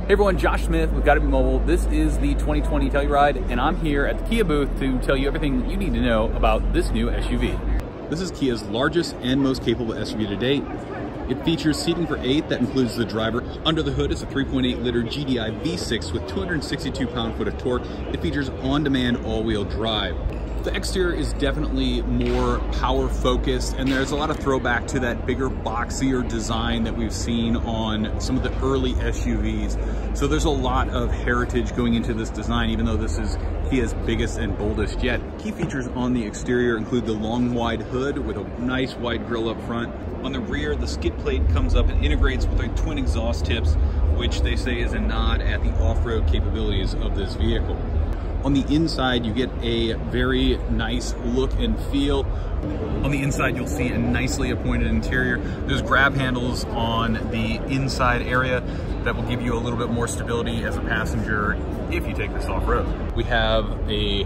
Hey everyone, Josh Smith with Gotta Be Mobile. This is the 2020 Telluride, and I'm here at the Kia booth to tell you everything you need to know about this new SUV. This is Kia's largest and most capable SUV to date. It features seating for 8 that includes the driver. Under the hood is a 3.8 liter GDI V6 with 262 pound-foot of torque. It features on-demand all-wheel drive. The exterior is definitely more power focused, and there's a lot of throwback to that bigger, boxier design that we've seen on some of the early SUVs. So there's a lot of heritage going into this design, even though this is Kia's biggest and boldest yet. Key features on the exterior include the long wide hood with a nice wide grille up front. On the rear, the skid plate comes up and integrates with the twin exhaust tips, which they say is a nod at the off-road capabilities of this vehicle. On the inside, you get a very nice look and feel. On the inside, you'll see a nicely appointed interior. There's grab handles on the inside area that will give you a little bit more stability as a passenger if you take this off-road. We have a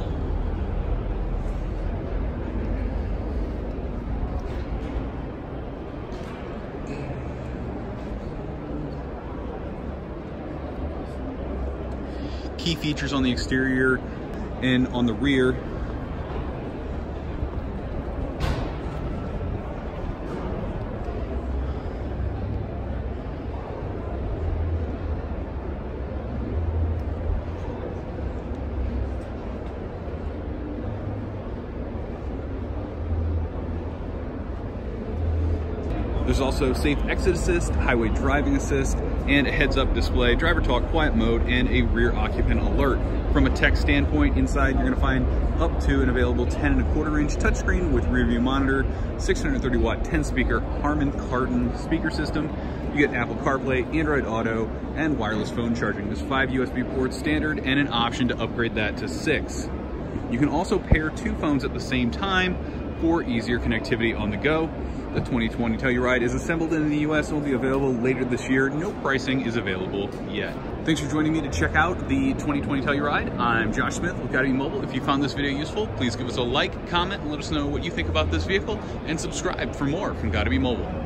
key features on the exterior and on the rear. There's also safe exit assist, highway driving assist, and a heads-up display, driver talk, quiet mode, and a rear occupant alert. From a tech standpoint, inside you're going to find up to an available 10.25 inch touchscreen with rear view monitor, 630 watt 10 speaker Harman Kardon speaker system. You get Apple CarPlay, Android Auto, and wireless phone charging. There's 5 USB ports standard and an option to upgrade that to 6. You can also pair 2 phones at the same time for easier connectivity on the go. The 2020 Telluride is assembled in the US and will be available later this year. No pricing is available yet. Thanks for joining me to check out the 2020 Telluride. I'm Josh Smith with Gotta Be Mobile. If you found this video useful, please give us a like, comment, and let us know what you think about this vehicle, and subscribe for more from Gotta Be Mobile.